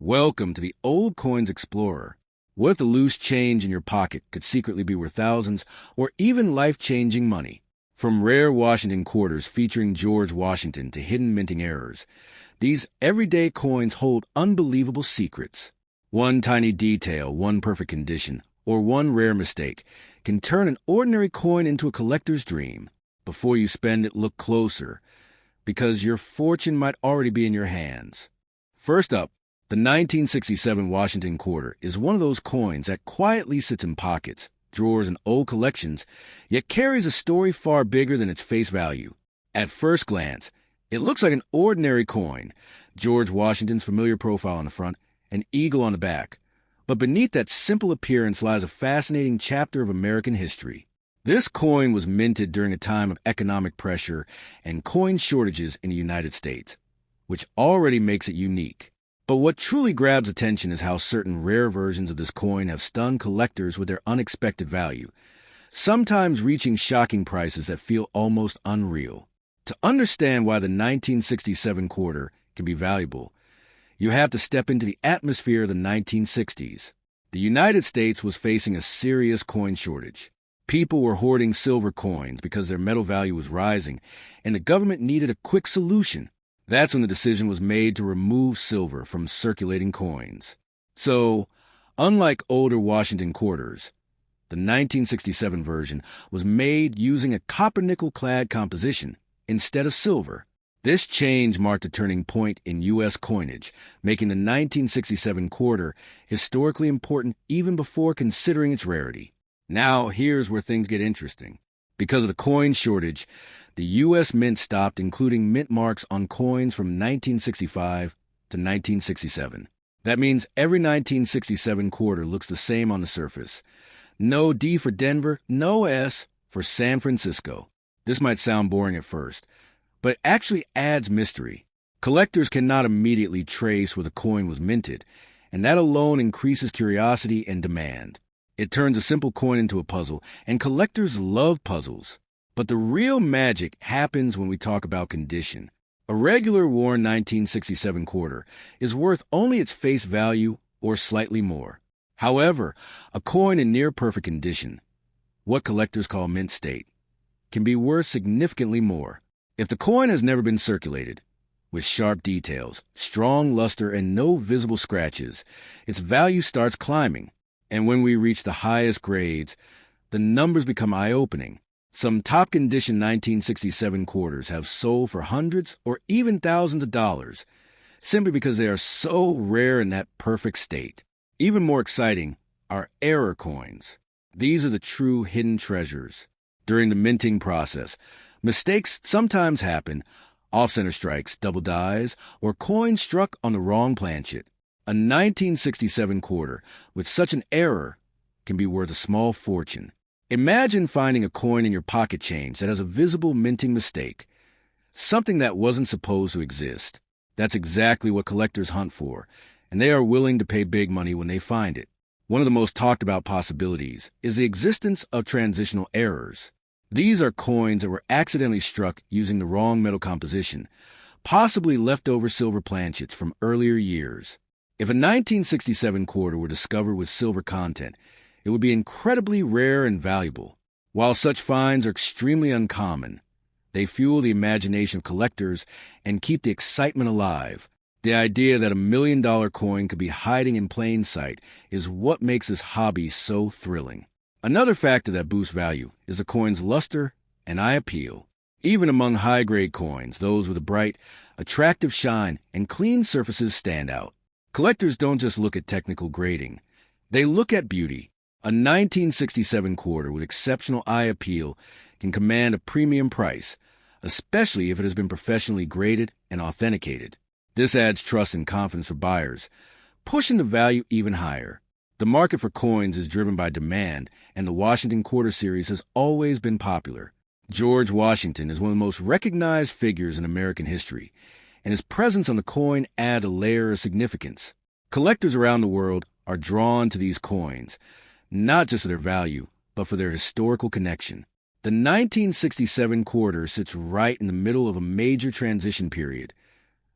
Welcome to the Old Coins Explorer. What if the loose change in your pocket could secretly be worth thousands or even life-changing money? From rare Washington quarters featuring George Washington to hidden minting errors, these everyday coins hold unbelievable secrets. One tiny detail, one perfect condition, or one rare mistake can turn an ordinary coin into a collector's dream. Before you spend it, look closer, because your fortune might already be in your hands. First up, the 1967 Washington quarter is one of those coins that quietly sits in pockets, drawers, and old collections, yet carries a story far bigger than its face value. At first glance, it looks like an ordinary coin, George Washington's familiar profile on the front, an eagle on the back. But beneath that simple appearance lies a fascinating chapter of American history. This coin was minted during a time of economic pressure and coin shortages in the United States, which already makes it unique. But what truly grabs attention is how certain rare versions of this coin have stunned collectors with their unexpected value, sometimes reaching shocking prices that feel almost unreal. To understand why the 1967 quarter can be valuable, you have to step into the atmosphere of the 1960s. The United States was facing a serious coin shortage. People were hoarding silver coins because their metal value was rising, and the government needed a quick solution. That's when the decision was made to remove silver from circulating coins. So, unlike older Washington quarters, the 1967 version was made using a copper-nickel-clad composition instead of silver. This change marked a turning point in U.S. coinage, making the 1967 quarter historically important even before considering its rarity. Now, here's where things get interesting. Because of the coin shortage, the U.S. Mint stopped including mint marks on coins from 1965 to 1967. That means every 1967 quarter looks the same on the surface. No D for Denver, no S for San Francisco. This might sound boring at first, but it actually adds mystery. Collectors cannot immediately trace where the coin was minted, and that alone increases curiosity and demand. It turns a simple coin into a puzzle, and collectors love puzzles. But the real magic happens when we talk about condition. A regular worn 1967 quarter is worth only its face value or slightly more. However, a coin in near-perfect condition, what collectors call mint state, can be worth significantly more. If the coin has never been circulated, with sharp details, strong luster, and no visible scratches, its value starts climbing. And when we reach the highest grades, the numbers become eye-opening. Some top-condition 1967 quarters have sold for hundreds or even thousands of dollars, simply because they are so rare in that perfect state. Even more exciting are error coins. These are the true hidden treasures. During the minting process, mistakes sometimes happen, off-center strikes, double dies, or coins struck on the wrong planchet. A 1967 quarter with such an error can be worth a small fortune. Imagine finding a coin in your pocket change that has a visible minting mistake, something that wasn't supposed to exist. That's exactly what collectors hunt for, and they are willing to pay big money when they find it. One of the most talked about possibilities is the existence of transitional errors. These are coins that were accidentally struck using the wrong metal composition, possibly leftover silver planchets from earlier years. If a 1967 quarter were discovered with silver content, it would be incredibly rare and valuable. While such finds are extremely uncommon, they fuel the imagination of collectors and keep the excitement alive. The idea that $1 million coin could be hiding in plain sight is what makes this hobby so thrilling. Another factor that boosts value is the coin's luster and eye appeal. Even among high-grade coins, those with a bright, attractive shine and clean surfaces stand out. Collectors don't just look at technical grading. They look at beauty. A 1967 quarter with exceptional eye appeal can command a premium price, especially if it has been professionally graded and authenticated. This adds trust and confidence for buyers, pushing the value even higher. The market for coins is driven by demand, and the Washington Quarter Series has always been popular. George Washington is one of the most recognized figures in American history, and his presence on the coin adds a layer of significance. Collectors around the world are drawn to these coins, not just for their value, but for their historical connection. The 1967 quarter sits right in the middle of a major transition period,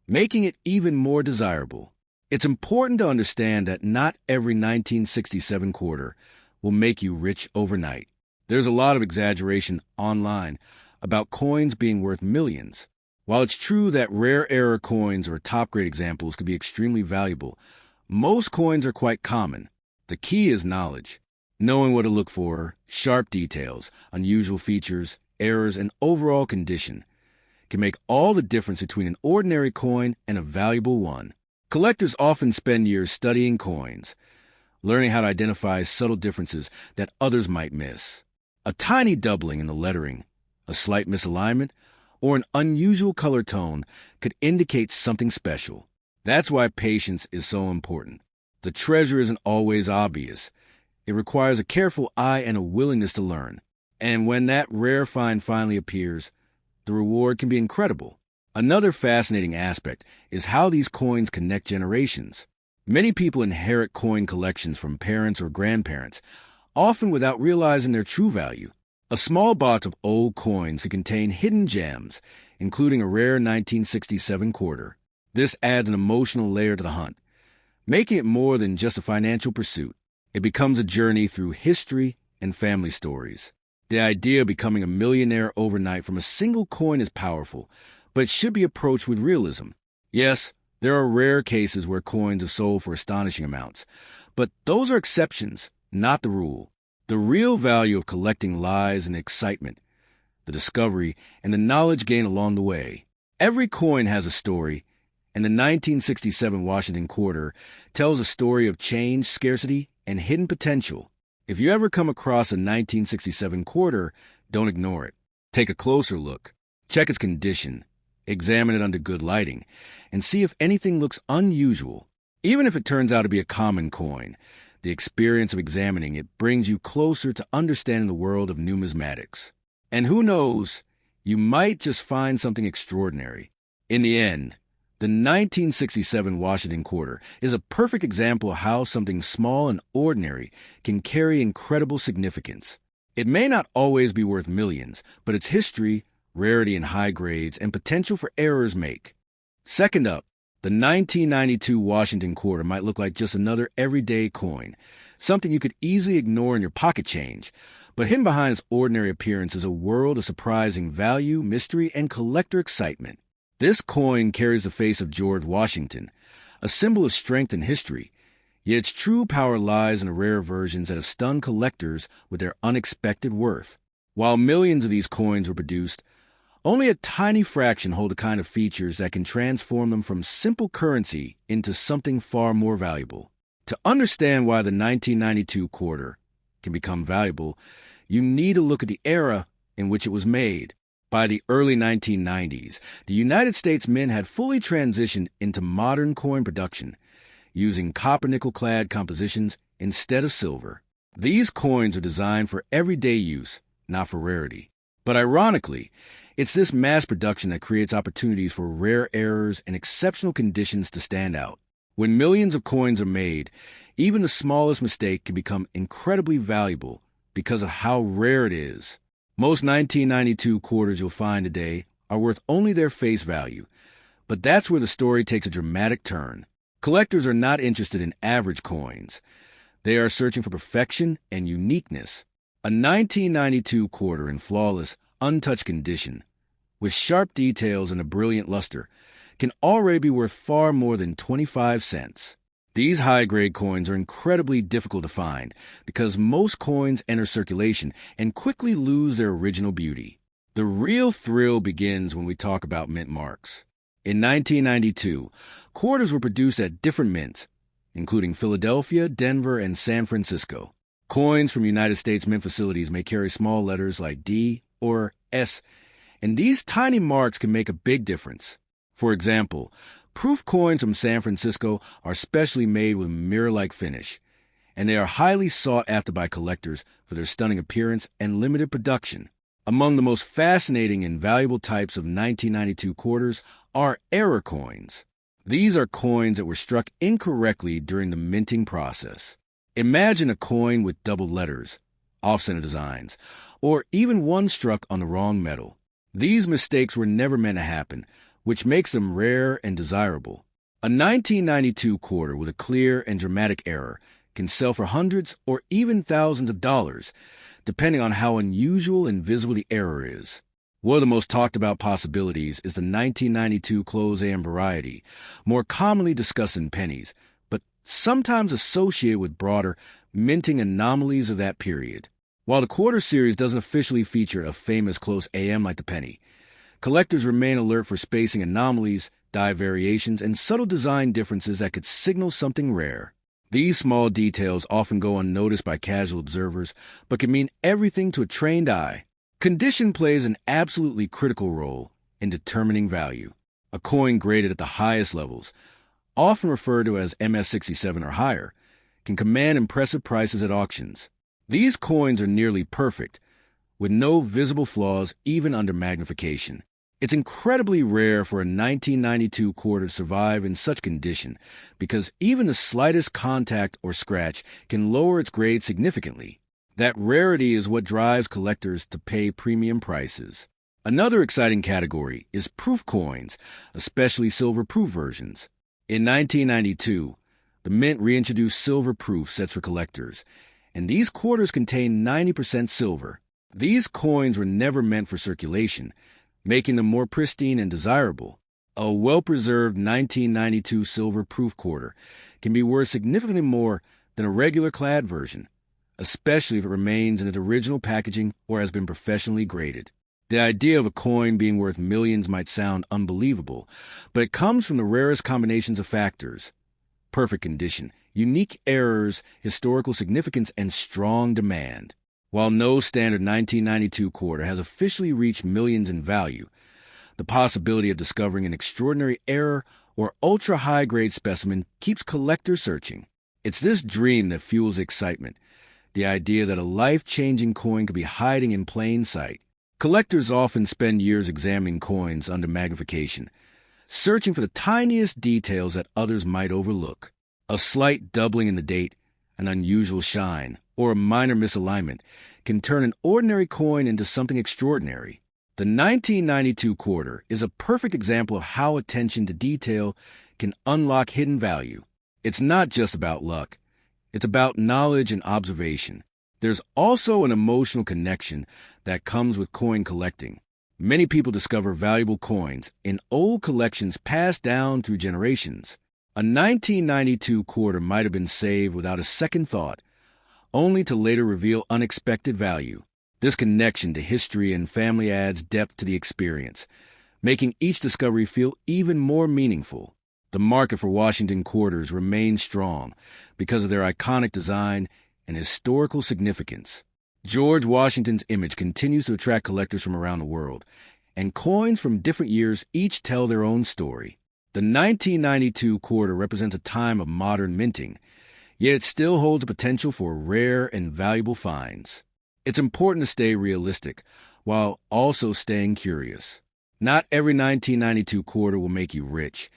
making it even more desirable. It's important to understand that not every 1967 quarter will make you rich overnight. There's a lot of exaggeration online about coins being worth millions. While it's true that rare error coins or top-grade examples could be extremely valuable, most coins are quite common. The key is knowledge. Knowing what to look for, sharp details, unusual features, errors, and overall condition can make all the difference between an ordinary coin and a valuable one. Collectors often spend years studying coins, learning how to identify subtle differences that others might miss. A tiny doubling in the lettering, a slight misalignment, or an unusual color tone could indicate something special. That's why patience is so important. The treasure isn't always obvious. It requires a careful eye and a willingness to learn. And when that rare find finally appears, the reward can be incredible. Another fascinating aspect is how these coins connect generations. Many people inherit coin collections from parents or grandparents, often without realizing their true value. A small box of old coins could contain hidden gems, including a rare 1967 quarter. This adds an emotional layer to the hunt, making it more than just a financial pursuit. It becomes a journey through history and family stories. The idea of becoming a millionaire overnight from a single coin is powerful, but it should be approached with realism. Yes, there are rare cases where coins are sold for astonishing amounts, but those are exceptions, not the rule. The real value of collecting lies in the excitement, the discovery, and the knowledge gained along the way. Every coin has a story, and the 1967 Washington quarter tells a story of change, scarcity, and hidden potential. If you ever come across a 1967 quarter, don't ignore it. Take a closer look. Check its condition. Examine it under good lighting, and see if anything looks unusual. Even if it turns out to be a common coin, the experience of examining it brings you closer to understanding the world of numismatics. And who knows, you might just find something extraordinary. In the end, the 1967 Washington quarter is a perfect example of how something small and ordinary can carry incredible significance. It may not always be worth millions, but its history, rarity in high grades, and potential for errors make. Second up, the 1992 Washington quarter might look like just another everyday coin, something you could easily ignore in your pocket change. But hidden behind its ordinary appearance is a world of surprising value, mystery, and collector excitement. This coin carries the face of George Washington, a symbol of strength and history, yet its true power lies in the rare versions that have stunned collectors with their unexpected worth. While millions of these coins were produced, only a tiny fraction hold the kind of features that can transform them from simple currency into something far more valuable. To understand why the 1992 quarter can become valuable, you need to look at the era in which it was made. By the early 1990s, the United States Mint had fully transitioned into modern coin production, using copper-nickel-clad compositions instead of silver. These coins are designed for everyday use, not for rarity. But ironically, it's this mass production that creates opportunities for rare errors and exceptional conditions to stand out. When millions of coins are made, even the smallest mistake can become incredibly valuable because of how rare it is. Most 1992 quarters you'll find today are worth only their face value, but that's where the story takes a dramatic turn. Collectors are not interested in average coins. They are searching for perfection and uniqueness. A 1992 quarter in flawless, untouched condition, with sharp details and a brilliant luster, can already be worth far more than 25 cents. These high-grade coins are incredibly difficult to find because most coins enter circulation and quickly lose their original beauty. The real thrill begins when we talk about mint marks. In 1992, quarters were produced at different mints, including Philadelphia, Denver, and San Francisco. Coins from United States mint facilities may carry small letters like D or S, and these tiny marks can make a big difference. For example, proof coins from San Francisco are specially made with mirror-like finish, and they are highly sought after by collectors for their stunning appearance and limited production. Among the most fascinating and valuable types of 1992 quarters are error coins. These are coins that were struck incorrectly during the minting process. Imagine a coin with double letters, off-center designs, or even one struck on the wrong metal. These mistakes were never meant to happen, which makes them rare and desirable. A 1992 quarter with a clear and dramatic error can sell for hundreds or even thousands of dollars, depending on how unusual and visible the error is. One of the most talked about possibilities is the 1992 close AM variety, more commonly discussed in pennies, but sometimes associated with broader minting anomalies of that period. While the quarter series doesn't officially feature a famous close AM like the penny, collectors remain alert for spacing anomalies, die variations, and subtle design differences that could signal something rare. These small details often go unnoticed by casual observers, but can mean everything to a trained eye. Condition plays an absolutely critical role in determining value. A coin graded at the highest levels, often referred to as MS-67 or higher, can command impressive prices at auctions. These coins are nearly perfect, with no visible flaws even under magnification. It's incredibly rare for a 1992 quarter to survive in such condition because even the slightest contact or scratch can lower its grade significantly. That rarity is what drives collectors to pay premium prices. Another exciting category is proof coins, especially silver-proof versions. In 1992, the Mint reintroduced silver-proof sets for collectors, and these quarters contain 90% silver. These coins were never meant for circulation, making them more pristine and desirable. A well-preserved 1992 silver-proof quarter can be worth significantly more than a regular clad version, especially if it remains in its original packaging or has been professionally graded. The idea of a coin being worth millions might sound unbelievable, but it comes from the rarest combinations of factors: perfect condition, unique errors, historical significance, and strong demand. While no standard 1992 quarter has officially reached millions in value, the possibility of discovering an extraordinary error or ultra-high-grade specimen keeps collectors searching. It's this dream that fuels excitement, the idea that a life-changing coin could be hiding in plain sight. Collectors often spend years examining coins under magnification, searching for the tiniest details that others might overlook. A slight doubling in the date, an unusual shine, or a minor misalignment can turn an ordinary coin into something extraordinary. The 1992 quarter is a perfect example of how attention to detail can unlock hidden value. It's not just about luck. It's about knowledge and observation. There's also an emotional connection that comes with coin collecting. Many people discover valuable coins in old collections passed down through generations. A 1992 quarter might have been saved without a second thought, only to later reveal unexpected value. This connection to history and family adds depth to the experience, making each discovery feel even more meaningful. The market for Washington quarters remains strong because of their iconic design and historical significance. George Washington's image continues to attract collectors from around the world, and coins from different years each tell their own story. The 1992 quarter represents a time of modern minting, yet it still holds the potential for rare and valuable finds. It's important to stay realistic, while also staying curious. Not every 1992 quarter will make you rich,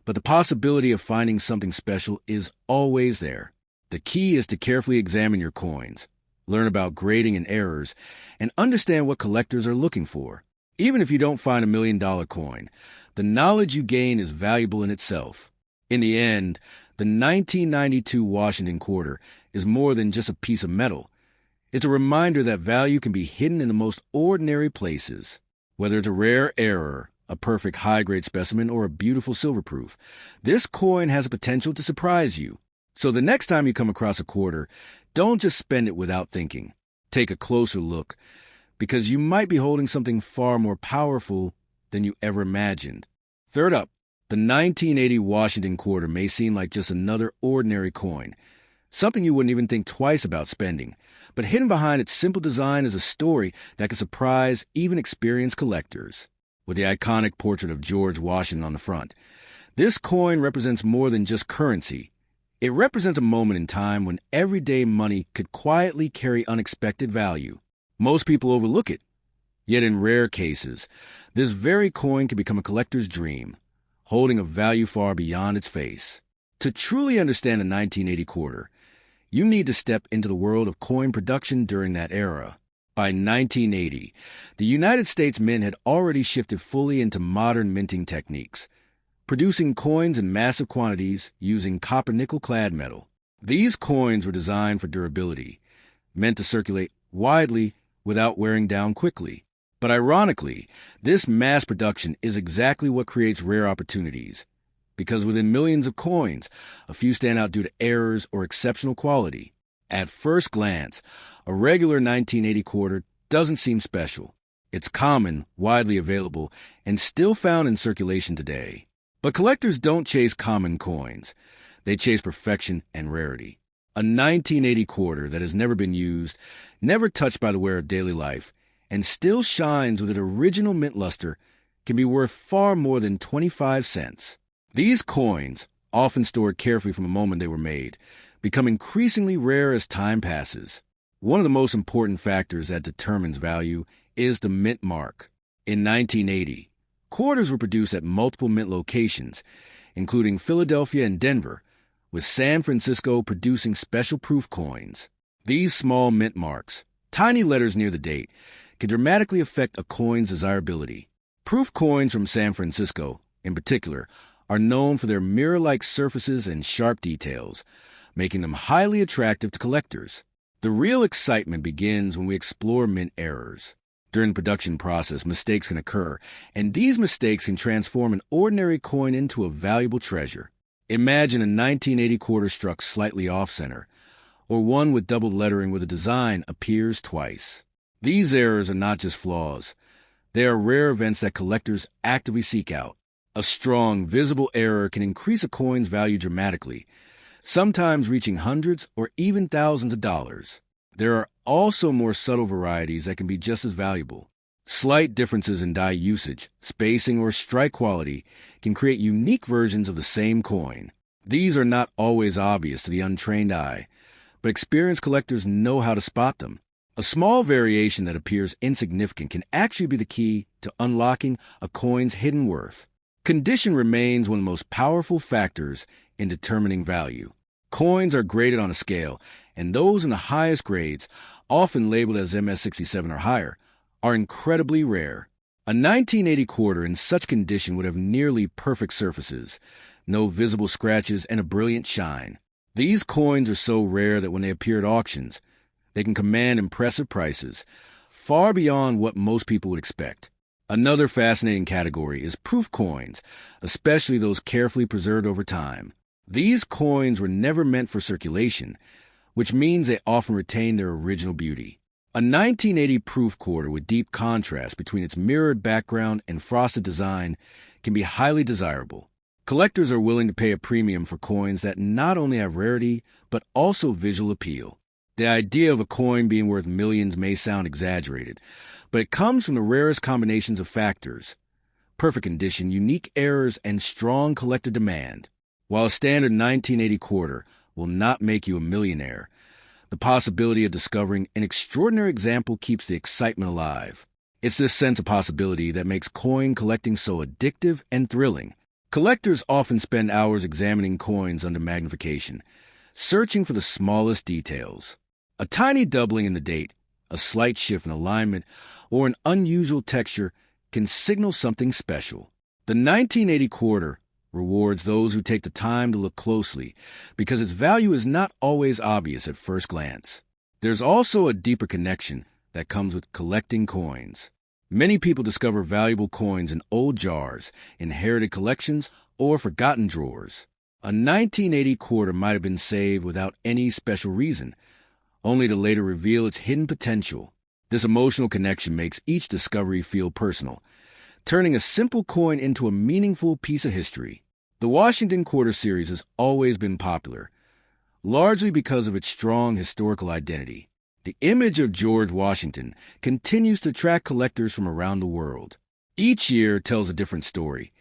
but the possibility of finding something special is always there. The key is to carefully examine your coins, learn about grading and errors, and understand what collectors are looking for. Even if you don't find $1 million coin, the knowledge you gain is valuable in itself. In the end, the 1992 Washington quarter is more than just a piece of metal. It's a reminder that value can be hidden in the most ordinary places. Whether it's a rare error, a perfect high-grade specimen, or a beautiful silver-proof, this coin has the potential to surprise you. So the next time you come across a quarter, don't just spend it without thinking. Take a closer look, because you might be holding something far more powerful than you ever imagined. Third up, the 1980 Washington quarter may seem like just another ordinary coin, something you wouldn't even think twice about spending, but hidden behind its simple design is a story that can surprise even experienced collectors. With the iconic portrait of George Washington on the front, this coin represents more than just currency. It represents a moment in time when everyday money could quietly carry unexpected value. Most people overlook it. Yet in rare cases, this very coin can become a collector's dream, holding a value far beyond its face. To truly understand a 1980 quarter, you need to step into the world of coin production during that era. By 1980, the United States Mint had already shifted fully into modern minting techniques, producing coins in massive quantities using copper-nickel-clad metal. These coins were designed for durability, meant to circulate widely without wearing down quickly. But ironically, this mass production is exactly what creates rare opportunities, because within millions of coins, a few stand out due to errors or exceptional quality. At first glance, a regular 1980 quarter doesn't seem special. It's common, widely available, and still found in circulation today. But collectors don't chase common coins. They chase perfection and rarity. A 1980 quarter that has never been used, never touched by the wearer of daily life, and still shines with its original mint luster can be worth far more than 25 cents. These coins, often stored carefully from the moment they were made, become increasingly rare as time passes. One of the most important factors that determines value is the mint mark. In 1980, quarters were produced at multiple mint locations, including Philadelphia and Denver, with San Francisco producing special proof coins. These small mint marks, tiny letters near the date, can dramatically affect a coin's desirability. Proof coins from San Francisco, in particular, are known for their mirror-like surfaces and sharp details, making them highly attractive to collectors. The real excitement begins when we explore mint errors. During the production process, mistakes can occur, and these mistakes can transform an ordinary coin into a valuable treasure. Imagine a 1980 quarter struck slightly off-center, or one with double lettering where the design appears twice. These errors are not just flaws. They are rare events that collectors actively seek out. A strong, visible error can increase a coin's value dramatically, sometimes reaching hundreds or even thousands of dollars. There are also more subtle varieties that can be just as valuable. Slight differences in die usage, spacing, or strike quality can create unique versions of the same coin. These are not always obvious to the untrained eye, but experienced collectors know how to spot them. A small variation that appears insignificant can actually be the key to unlocking a coin's hidden worth. Condition remains one of the most powerful factors in determining value. Coins are graded on a scale, and those in the highest grades, often labeled as MS-67 or higher, are incredibly rare. A 1980 quarter in such condition would have nearly perfect surfaces, no visible scratches, and a brilliant shine. These coins are so rare that when they appear at auctions, they can command impressive prices, far beyond what most people would expect. Another fascinating category is proof coins, especially those carefully preserved over time. These coins were never meant for circulation, which means they often retain their original beauty. A 1980 proof quarter with deep contrast between its mirrored background and frosted design can be highly desirable. Collectors are willing to pay a premium for coins that not only have rarity, but also visual appeal. The idea of a coin being worth millions may sound exaggerated, but it comes from the rarest combinations of factors: perfect condition, unique errors, and strong collector demand. While a standard 1980 quarter will not make you a millionaire, the possibility of discovering an extraordinary example keeps the excitement alive. It's this sense of possibility that makes coin collecting so addictive and thrilling. Collectors often spend hours examining coins under magnification, searching for the smallest details. A tiny doubling in the date, a slight shift in alignment, or an unusual texture can signal something special. The 1980 quarter rewards those who take the time to look closely, because its value is not always obvious at first glance. There's also a deeper connection that comes with collecting coins. Many people discover valuable coins in old jars, inherited collections, or forgotten drawers. A 1980 quarter might have been saved without any special reason, only to later reveal its hidden potential. This emotional connection makes each discovery feel personal, turning a simple coin into a meaningful piece of history. The Washington Quarter series has always been popular, largely because of its strong historical identity. The image of George Washington continues to attract collectors from around the world. Each year tells a different story,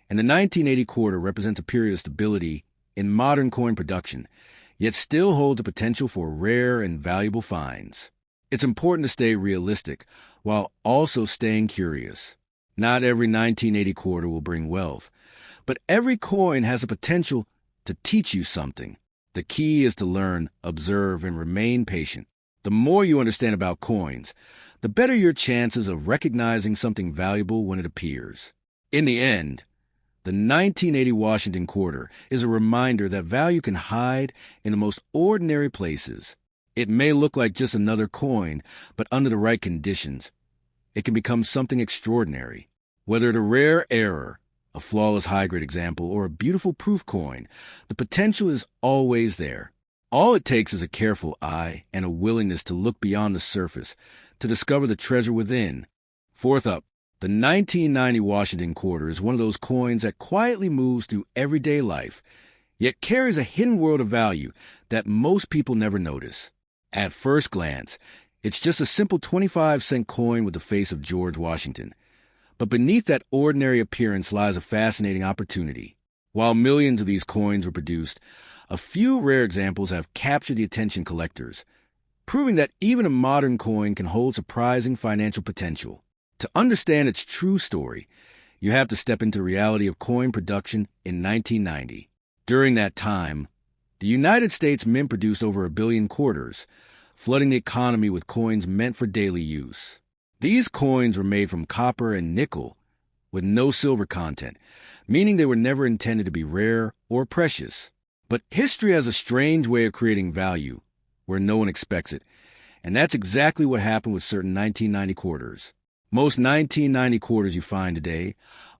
and the 1980 quarter represents a period of stability in modern coin production, yet still holds the potential for rare and valuable finds. It's important to stay realistic while also staying curious. Not every 1980 quarter will bring wealth, but every coin has the potential to teach you something. The key is to learn, observe, and remain patient. The more you understand about coins, the better your chances of recognizing something valuable when it appears. In the end, The 1980 Washington quarter is a reminder that value can hide in the most ordinary places. It may look like just another coin, but under the right conditions, it can become something extraordinary. Whether it's a rare error, a flawless high-grade example, or a beautiful proof coin, the potential is always there. All it takes is a careful eye and a willingness to look beyond the surface to discover the treasure within. Fourth up, the 1990 Washington quarter is one of those coins that quietly moves through everyday life, yet carries a hidden world of value that most people never notice. At first glance, it's just a simple 25-cent coin with the face of George Washington. But beneath that ordinary appearance lies a fascinating opportunity. While millions of these coins were produced, a few rare examples have captured the attention of collectors, proving that even a modern coin can hold surprising financial potential. To understand its true story, you have to step into the reality of coin production in 1990. During that time, the United States Mint produced over 1 billion quarters, flooding the economy with coins meant for daily use. These coins were made from copper and nickel, with no silver content, meaning they were never intended to be rare or precious. But history has a strange way of creating value where no one expects it, and that's exactly what happened with certain 1990 quarters. Most 1990 quarters you find today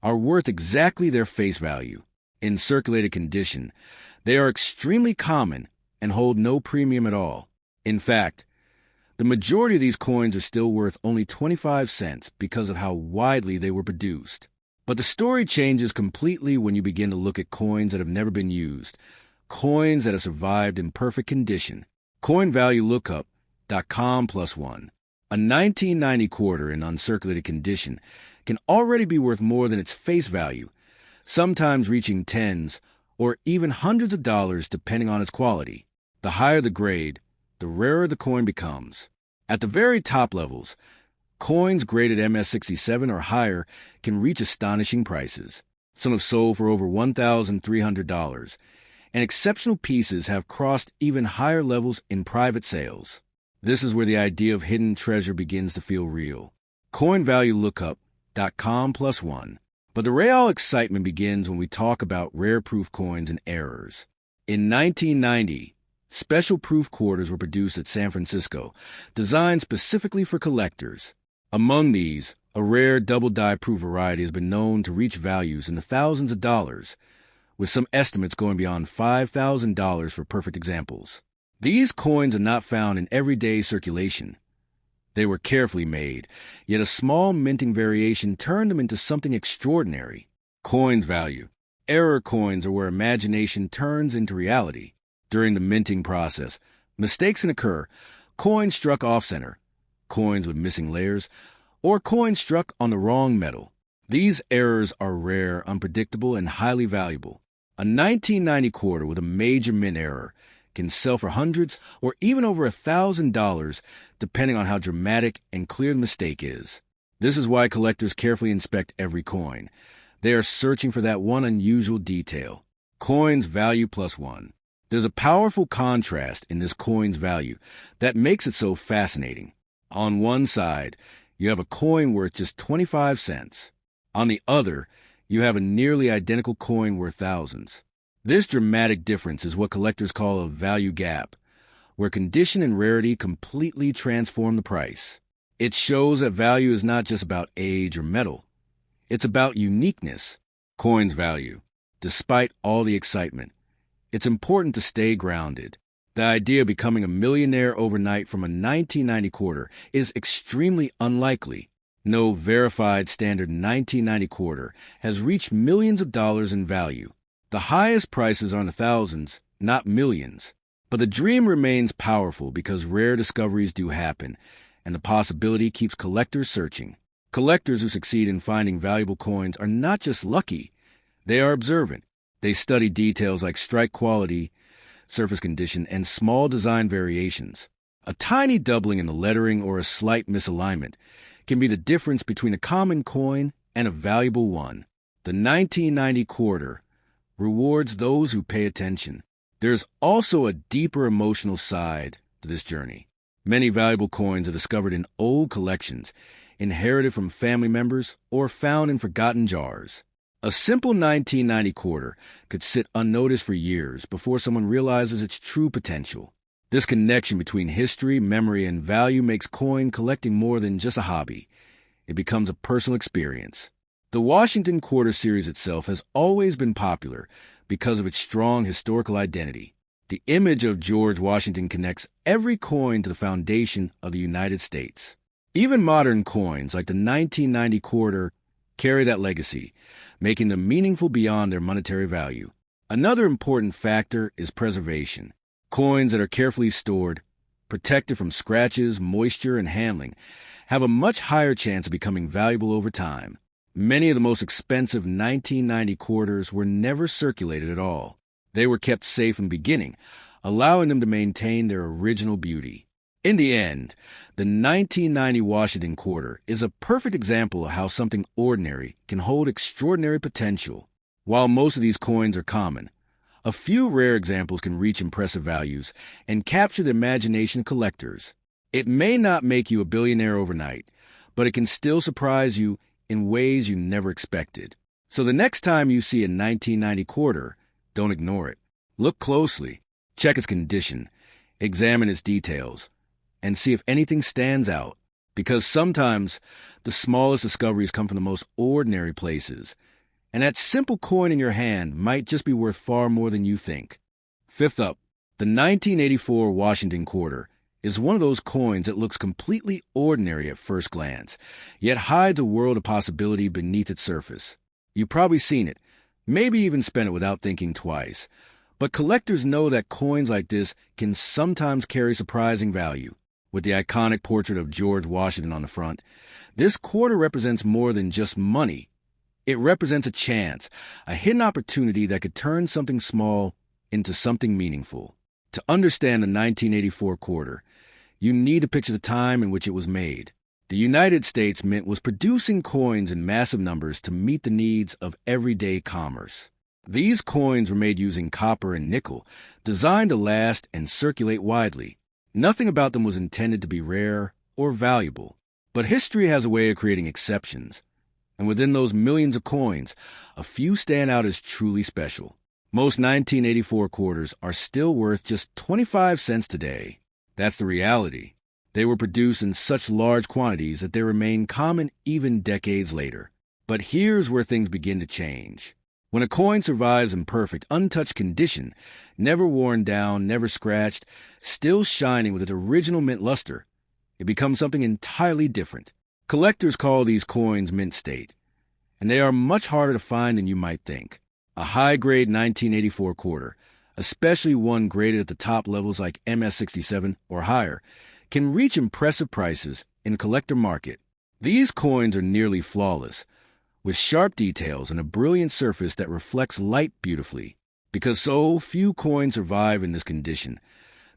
are worth exactly their face value. In circulated condition, they are extremely common and hold no premium at all. In fact, the majority of these coins are still worth only 25 cents because of how widely they were produced. But the story changes completely when you begin to look at coins that have never been used, coins that have survived in perfect condition. CoinValueLookup.com+1. A 1990 quarter in uncirculated condition can already be worth more than its face value, sometimes reaching tens or even hundreds of dollars depending on its quality. The higher the grade, the rarer the coin becomes. At the very top levels, coins graded MS-67 or higher can reach astonishing prices. Some have sold for over $1,300, and exceptional pieces have crossed even higher levels in private sales. This is where the idea of hidden treasure begins to feel real. CoinValueLookup.com+1. But the real excitement begins when we talk about rare proof coins and errors. In 1990, special proof quarters were produced at San Francisco, designed specifically for collectors. Among these, a rare double-die proof variety has been known to reach values in the thousands of dollars, with some estimates going beyond $5,000 for perfect examples. These coins are not found in everyday circulation. They were carefully made, yet a small minting variation turned them into something extraordinary. Coins value. Error coins are where imagination turns into reality. During the minting process, mistakes can occur. Coins struck off-center, coins with missing layers, or coins struck on the wrong metal. These errors are rare, unpredictable, and highly valuable. A 1990 quarter with a major mint error can sell for hundreds or even over $1,000, depending on how dramatic and clear the mistake is. This is why collectors carefully inspect every coin. They are searching for that one unusual detail. Coins value +1. There's a powerful contrast in this coin's value that makes it so fascinating. On one side, you have a coin worth just 25 cents. On the other, you have a nearly identical coin worth thousands. This dramatic difference is what collectors call a value gap, where condition and rarity completely transform the price. It shows that value is not just about age or metal. It's about uniqueness. Coins value. Despite all the excitement, it's important to stay grounded. The idea of becoming a millionaire overnight from a 1990 quarter is extremely unlikely. No verified standard 1990 quarter has reached millions of dollars in value. The highest prices are in the thousands, not millions. But the dream remains powerful because rare discoveries do happen, and the possibility keeps collectors searching. Collectors who succeed in finding valuable coins are not just lucky, they are observant. They study details like strike quality, surface condition, and small design variations. A tiny doubling in the lettering or a slight misalignment can be the difference between a common coin and a valuable one. The 1990 quarter rewards those who pay attention. There's also a deeper emotional side to this journey. Many valuable coins are discovered in old collections, inherited from family members, or found in forgotten jars. A simple 1990 quarter could sit unnoticed for years before someone realizes its true potential. This connection between history, memory, and value makes coin collecting more than just a hobby. It becomes a personal experience. The Washington Quarter series itself has always been popular because of its strong historical identity. The image of George Washington connects every coin to the foundation of the United States. Even modern coins, like the 1990 quarter, carry that legacy, making them meaningful beyond their monetary value. Another important factor is preservation. Coins that are carefully stored, protected from scratches, moisture, and handling, have a much higher chance of becoming valuable over time. Many of the most expensive 1990 quarters were never circulated at all. They were kept safe from the beginning, allowing them to maintain their original beauty. In the end, the 1990 Washington quarter is a perfect example of how something ordinary can hold extraordinary potential. While most of these coins are common, a few rare examples can reach impressive values and capture the imagination of collectors. It may not make you a billionaire overnight, but it can still surprise you in ways you never expected. So the next time you see a 1990 quarter, don't ignore it. Look closely, check its condition, examine its details, and see if anything stands out. Because sometimes the smallest discoveries come from the most ordinary places, and that simple coin in your hand might just be worth far more than you think. Fifth up, the 1984 Washington quarter is one of those coins that looks completely ordinary at first glance, yet hides a world of possibility beneath its surface. You've probably seen it, maybe even spent it without thinking twice. But collectors know that coins like this can sometimes carry surprising value. With the iconic portrait of George Washington on the front, this quarter represents more than just money. It represents a chance, a hidden opportunity that could turn something small into something meaningful. To understand the 1984 quarter, you need to picture the time in which it was made. The United States Mint was producing coins in massive numbers to meet the needs of everyday commerce. These coins were made using copper and nickel, designed to last and circulate widely. Nothing about them was intended to be rare or valuable. But history has a way of creating exceptions. And within those millions of coins, a few stand out as truly special. Most 1984 quarters are still worth just 25 cents today. That's the reality. They were produced in such large quantities that they remain common even decades later. But here's where things begin to change. When a coin survives in perfect, untouched condition, never worn down, never scratched, still shining with its original mint luster, it becomes something entirely different. Collectors call these coins mint state, and they are much harder to find than you might think. A high-grade 1984 quarter, especially one graded at the top levels like MS-67 or higher, can reach impressive prices in a collector market. These coins are nearly flawless, with sharp details and a brilliant surface that reflects light beautifully. Because so few coins survive in this condition,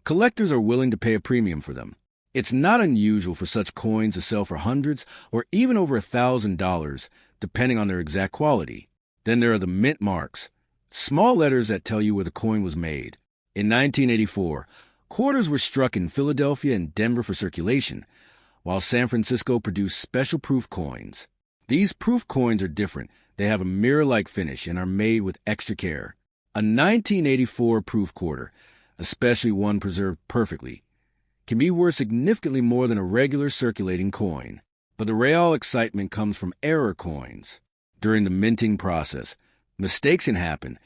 collectors are willing to pay a premium for them. It's not unusual for such coins to sell for hundreds or even over $1,000, depending on their exact quality. Then there are the mint marks, small letters that tell you where the coin was made. In 1984, quarters were struck in Philadelphia and Denver for circulation, while San Francisco produced special proof coins. These proof coins are different. They have a mirror-like finish and are made with extra care. A 1984 proof quarter, especially one preserved perfectly, can be worth significantly more than a regular circulating coin. But the real excitement comes from error coins. During the minting process, mistakes can happen,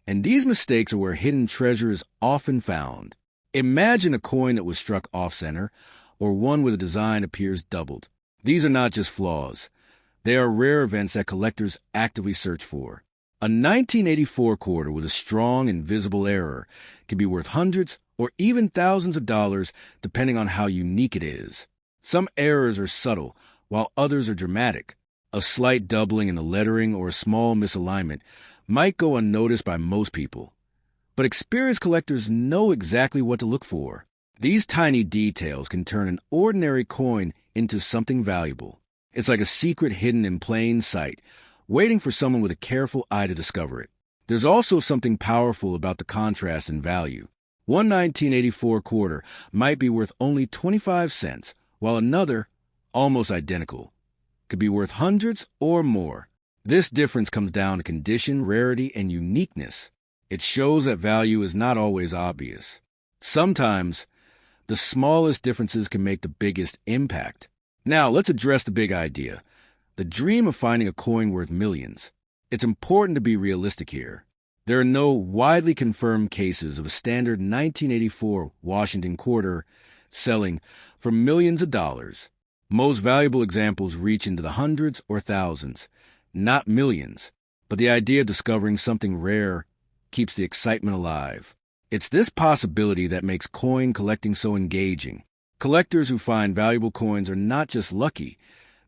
and these mistakes are where hidden treasure is often found. Imagine a coin that was struck off-center, or one where the design appears doubled. These are not just flaws. They are rare events that collectors actively search for. A 1984 quarter with a strong and visible error can be worth hundreds or even thousands of dollars depending on how unique it is. Some errors are subtle, while others are dramatic. A slight doubling in the lettering or a small misalignment might go unnoticed by most people. But experienced collectors know exactly what to look for. These tiny details can turn an ordinary coin into something valuable. It's like a secret hidden in plain sight, waiting for someone with a careful eye to discover it. There's also something powerful about the contrast in value. One 1984 quarter might be worth only 25 cents, while another, almost identical, could be worth hundreds or more. This difference comes down to condition, rarity, and uniqueness. It shows that value is not always obvious. Sometimes, the smallest differences can make the biggest impact. Now, let's address the big idea, the dream of finding a coin worth millions. It's important to be realistic here. There are no widely confirmed cases of a standard 1984 Washington quarter selling for millions of dollars. Most valuable examples reach into the hundreds or thousands, not millions. But the idea of discovering something rare keeps the excitement alive. It's this possibility that makes coin collecting so engaging. Collectors who find valuable coins are not just lucky,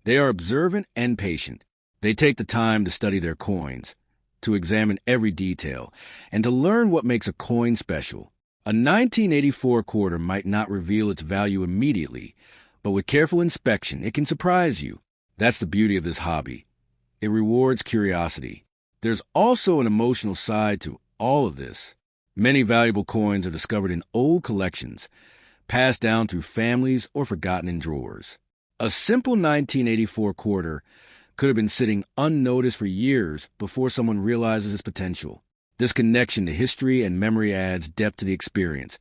they are observant and patient. They take the time to study their coins, to examine every detail, and to learn what makes a coin special. A 1984 quarter might not reveal its value immediately, but with careful inspection, it can surprise you. That's the beauty of this hobby. It rewards curiosity. There's also an emotional side to all of this. Many valuable coins are discovered in old collections, passed down through families or forgotten in drawers. A simple 1984 quarter could have been sitting unnoticed for years before someone realizes its potential. This connection to history and memory adds depth to the experience,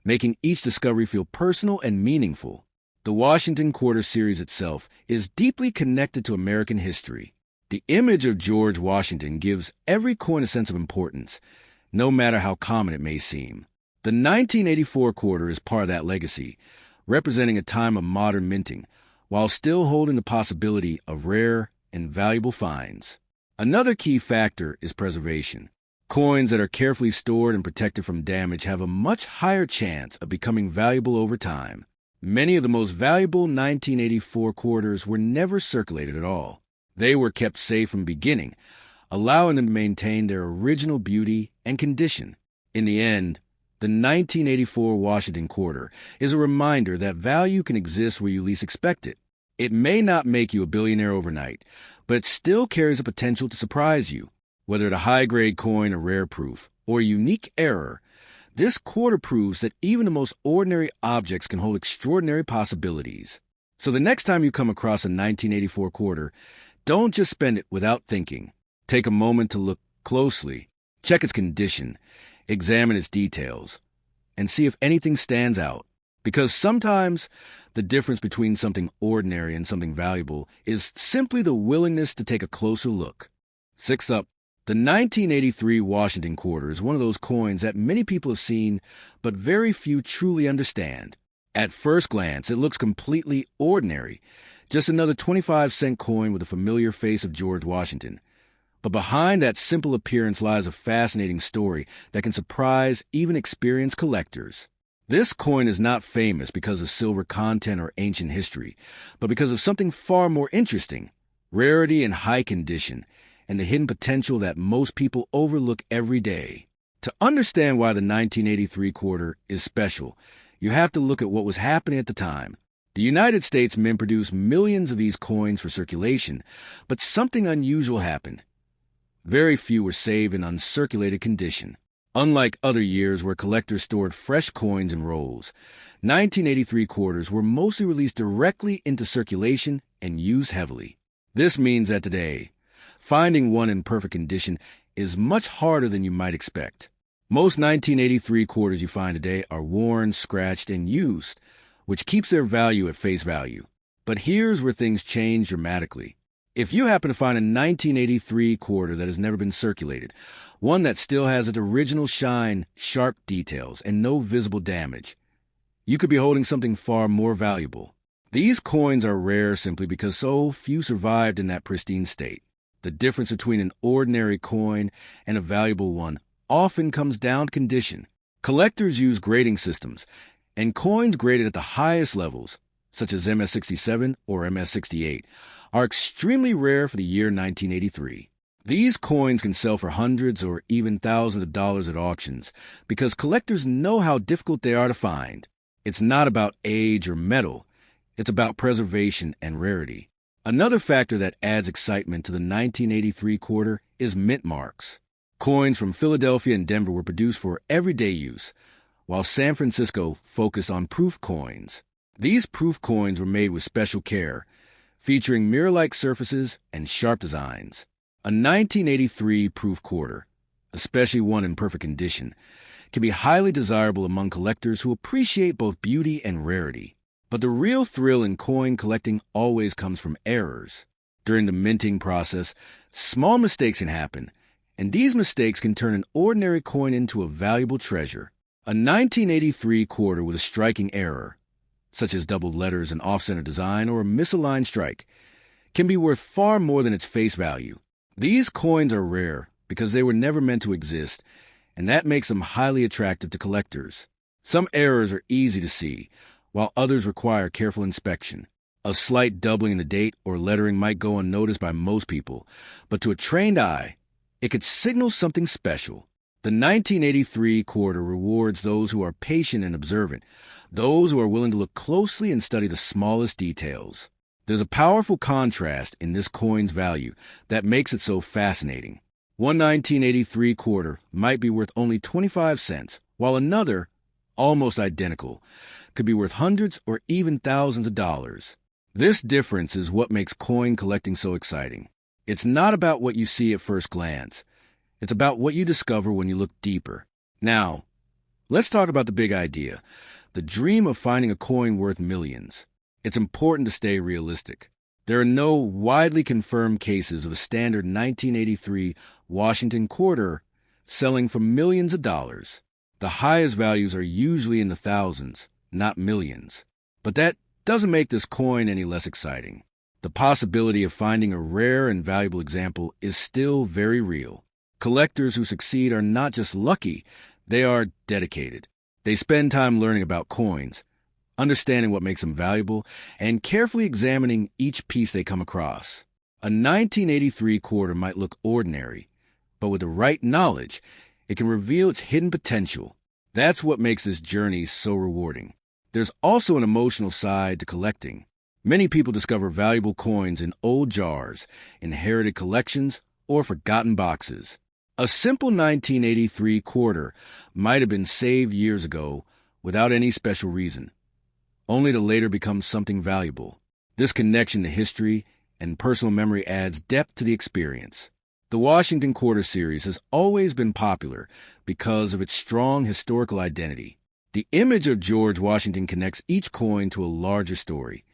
making each discovery feel personal and meaningful. The Washington Quarter series itself is deeply connected to American history. The image of George Washington gives every coin a sense of importance, no matter how common it may seem. The 1984 quarter is part of that legacy, representing a time of modern minting, while still holding the possibility of rare and valuable finds. Another key factor is preservation. Coins that are carefully stored and protected from damage have a much higher chance of becoming valuable over time. Many of the most valuable 1984 quarters were never circulated at all. They were kept safe from the beginning, allowing them to maintain their original beauty and condition. In the end, the 1984 Washington quarter is a reminder that value can exist where you least expect it. It may not make you a billionaire overnight, but it still carries the potential to surprise you. Whether it's a high-grade coin, a rare proof, or a unique error, this quarter proves that even the most ordinary objects can hold extraordinary possibilities. So the next time you come across a 1984 quarter, don't just spend it without thinking. Take a moment to look closely, check its condition, examine its details, and see if anything stands out. Because sometimes the difference between something ordinary and something valuable is simply the willingness to take a closer look. Sixth up, the 1983 Washington quarter is one of those coins that many people have seen, but very few truly understand. At first glance, it looks completely ordinary, just another 25-cent coin with a familiar face of George Washington. But behind that simple appearance lies a fascinating story that can surprise even experienced collectors. This coin is not famous because of silver content or ancient history, but because of something far more interesting: rarity and high condition, and the hidden potential that most people overlook every day. To understand why the 1983 quarter is special, you have to look at what was happening at the time. The United States Mint produced millions of these coins for circulation, but something unusual happened. Very few were saved in uncirculated condition. Unlike other years where collectors stored fresh coins in rolls, 1983 quarters were mostly released directly into circulation and used heavily. This means that today, finding one in perfect condition is much harder than you might expect. Most 1983 quarters you find today are worn, scratched, and used, which keeps their value at face value. But here's where things change dramatically. If you happen to find a 1983 quarter that has never been circulated, one that still has its original shine, sharp details, and no visible damage, you could be holding something far more valuable. These coins are rare simply because so few survived in that pristine state. The difference between an ordinary coin and a valuable one often comes down to condition. Collectors use grading systems, and coins graded at the highest levels, such as MS-67 or MS-68, are extremely rare for the year 1983. These coins can sell for hundreds or even thousands of dollars at auctions because collectors know how difficult they are to find. It's not about age or metal. It's about preservation and rarity. Another factor that adds excitement to the 1983 quarter is mint marks. Coins from Philadelphia and Denver were produced for everyday use, while San Francisco focused on proof coins. These proof coins were made with special care, featuring mirror-like surfaces and sharp designs. A 1983 proof quarter, especially one in perfect condition, can be highly desirable among collectors who appreciate both beauty and rarity. But the real thrill in coin collecting always comes from errors. During the minting process, small mistakes can happen, and these mistakes can turn an ordinary coin into a valuable treasure. A 1983 quarter with a striking error, such as doubled letters, an off-center design, or a misaligned strike, can be worth far more than its face value. These coins are rare because they were never meant to exist, and that makes them highly attractive to collectors. Some errors are easy to see, while others require careful inspection. A slight doubling in the date or lettering might go unnoticed by most people, but to a trained eye, it could signal something special. The 1983 quarter rewards those who are patient and observant, those who are willing to look closely and study the smallest details. There's a powerful contrast in this coin's value that makes it so fascinating. One 1983 quarter might be worth only 25 cents, while another, almost identical, could be worth hundreds or even thousands of dollars. This difference is what makes coin collecting so exciting. It's not about what you see at first glance. It's about what you discover when you look deeper. Now, let's talk about the big idea, the dream of finding a coin worth millions. It's important to stay realistic. There are no widely confirmed cases of a standard 1983 Washington quarter selling for millions of dollars. The highest values are usually in the thousands, not millions. But that doesn't make this coin any less exciting. The possibility of finding a rare and valuable example is still very real. Collectors who succeed are not just lucky, they are dedicated. They spend time learning about coins, understanding what makes them valuable, and carefully examining each piece they come across. A 1983 quarter might look ordinary, but with the right knowledge, it can reveal its hidden potential. That's what makes this journey so rewarding. There's also an emotional side to collecting. Many people discover valuable coins in old jars, inherited collections, or forgotten boxes. A simple 1983 quarter might have been saved years ago without any special reason, only to later become something valuable. This connection to history and personal memory adds depth to the experience. The Washington Quarter series has always been popular because of its strong historical identity. The image of George Washington connects each coin to a larger story,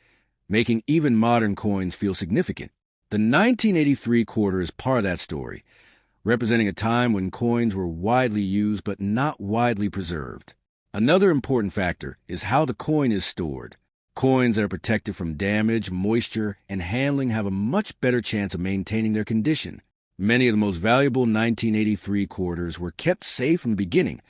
making even modern coins feel significant. The 1983 quarter is part of that story, representing a time when coins were widely used but not widely preserved. Another important factor is how the coin is stored. Coins that are protected from damage, moisture, and handling have a much better chance of maintaining their condition. Many of the most valuable 1983 quarters were kept safe from the beginning,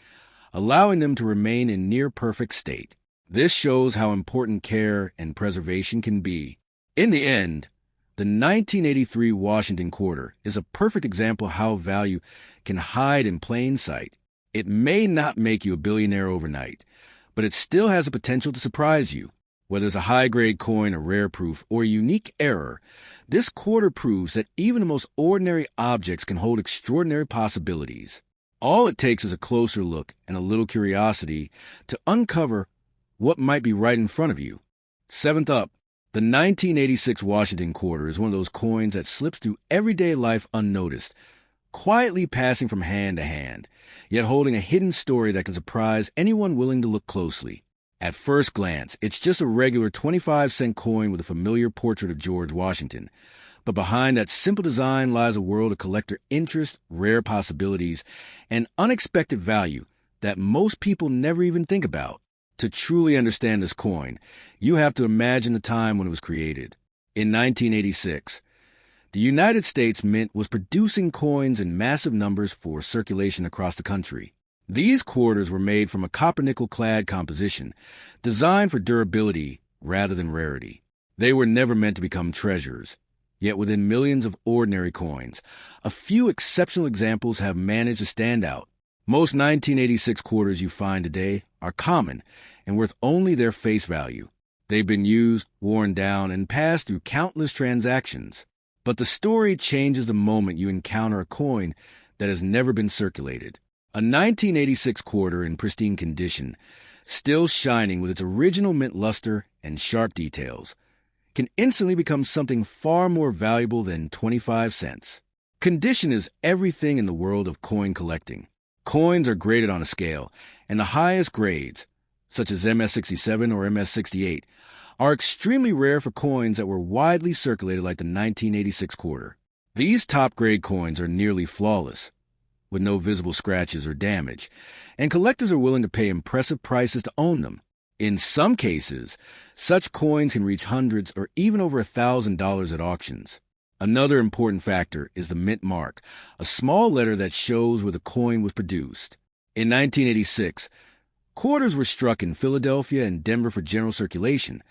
allowing them to remain in near-perfect state. This shows how important care and preservation can be. In the end, the 1983 Washington quarter is a perfect example of how value can hide in plain sight. It may not make you a billionaire overnight, but it still has the potential to surprise you. Whether it's a high-grade coin, a rare proof, or a unique error, this quarter proves that even the most ordinary objects can hold extraordinary possibilities. All it takes is a closer look and a little curiosity to uncover what might be right in front of you. Seventh up, the 1986 Washington quarter is one of those coins that slips through everyday life unnoticed, quietly passing from hand to hand, yet holding a hidden story that can surprise anyone willing to look closely. At first glance, it's just a regular 25-cent coin with a familiar portrait of George Washington. But behind that simple design lies a world of collector interest, rare possibilities, and unexpected value that most people never even think about. To truly understand this coin, you have to imagine the time when it was created. In 1986, the United States Mint was producing coins in massive numbers for circulation across the country. These quarters were made from a copper-nickel-clad composition, designed for durability rather than rarity. They were never meant to become treasures. Yet within millions of ordinary coins, a few exceptional examples have managed to stand out. Most 1986 quarters you find today are common and worth only their face value. They've been used, worn down, and passed through countless transactions. But the story changes the moment you encounter a coin that has never been circulated. A 1986 quarter in pristine condition, still shining with its original mint luster and sharp details, can instantly become something far more valuable than 25 cents. Condition is everything in the world of coin collecting. Coins are graded on a scale, and the highest grades, such as MS-67 or MS-68, are extremely rare for coins that were widely circulated like the 1986 quarter. These top-grade coins are nearly flawless, with no visible scratches or damage, and collectors are willing to pay impressive prices to own them. In some cases, such coins can reach hundreds or even over $1,000 at auctions. Another important factor is the mint mark, a small letter that shows where the coin was produced. In 1986, quarters were struck in Philadelphia and Denver for general circulation,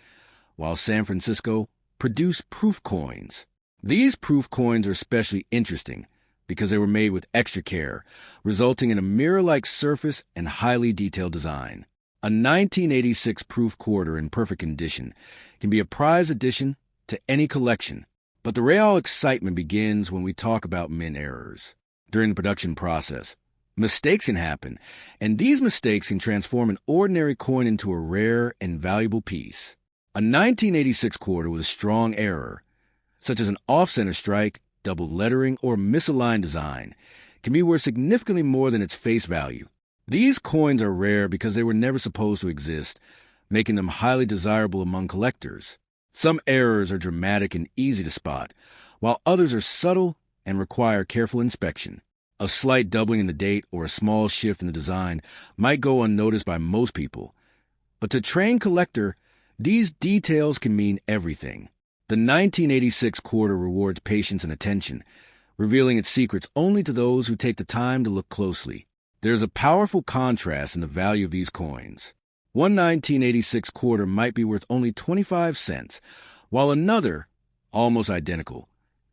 while San Francisco produced proof coins. These proof coins are especially interesting because they were made with extra care, resulting in a mirror-like surface and highly detailed design. A 1986 proof quarter in perfect condition can be a prized addition to any collection. But the real excitement begins when we talk about mint errors. During the production process, mistakes can happen, and these mistakes can transform an ordinary coin into a rare and valuable piece. A 1986 quarter with a strong error, such as an off-center strike, double lettering, or misaligned design, can be worth significantly more than its face value. These coins are rare because they were never supposed to exist, making them highly desirable among collectors. Some errors are dramatic and easy to spot, while others are subtle and require careful inspection. A slight doubling in the date or a small shift in the design might go unnoticed by most people, but to a trained collector, these details can mean everything. The 1986 quarter rewards patience and attention, revealing its secrets only to those who take the time to look closely. There's a powerful contrast in the value of these coins. One 1986 quarter might be worth only 25 cents, while another, almost identical,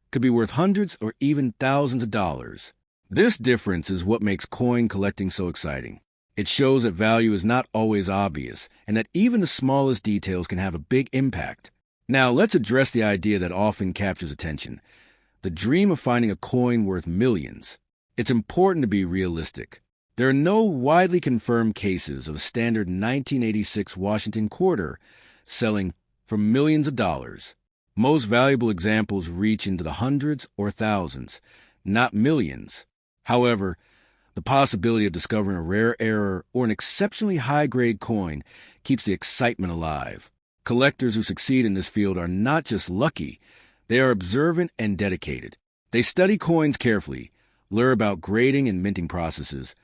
could be worth hundreds or even thousands of dollars. This difference is what makes coin collecting so exciting. It shows that value is not always obvious, and that even the smallest details can have a big impact. Now, let's address the idea that often captures attention: the dream of finding a coin worth millions. It's important to be realistic. There are no widely confirmed cases of a standard 1986 Washington quarter selling for millions of dollars. Most valuable examples reach into the hundreds or thousands, not millions. However, the possibility of discovering a rare error or an exceptionally high-grade coin keeps the excitement alive. Collectors who succeed in this field are not just lucky, they are observant and dedicated. They study coins carefully, learn about grading and minting processes,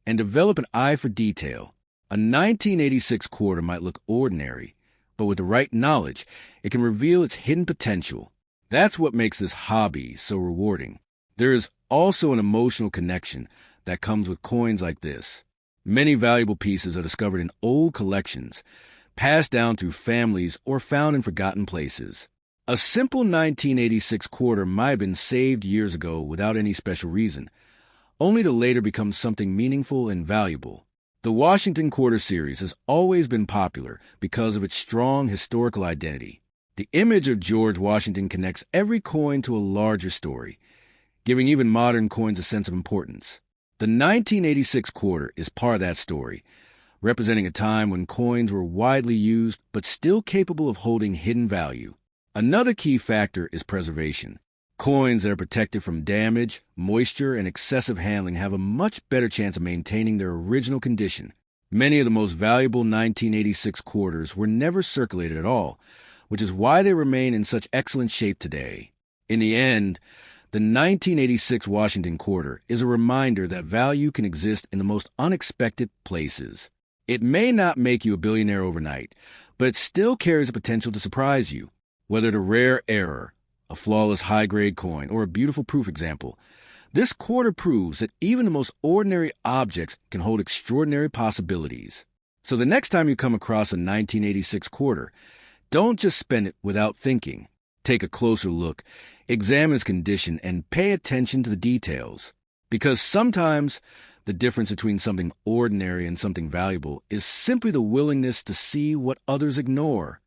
and develop an eye for detail. A 1986 quarter might look ordinary, but with the right knowledge, it can reveal its hidden potential. That's what makes this hobby so rewarding. There is also an emotional connection that comes with coins like this. Many valuable pieces are discovered in old collections, passed down through families or found in forgotten places. A simple 1986 quarter might have been saved years ago without any special reason, only to later become something meaningful and valuable. The Washington Quarter series has always been popular because of its strong historical identity. The image of George Washington connects every coin to a larger story, giving even modern coins a sense of importance. The 1986 quarter is part of that story, representing a time when coins were widely used but still capable of holding hidden value. Another key factor is preservation. Coins that are protected from damage, moisture, and excessive handling have a much better chance of maintaining their original condition. Many of the most valuable 1986 quarters were never circulated at all, which is why they remain in such excellent shape today. In the end, the 1986 Washington quarter is a reminder that value can exist in the most unexpected places. It may not make you a billionaire overnight, but it still carries the potential to surprise you. Whether the rare error, a flawless high-grade coin, or a beautiful proof example, this quarter proves that even the most ordinary objects can hold extraordinary possibilities. So the next time you come across a 1986 quarter, don't just spend it without thinking. Take a closer look, examine its condition, and pay attention to the details. Because sometimes the difference between something ordinary and something valuable is simply the willingness to see what others ignore.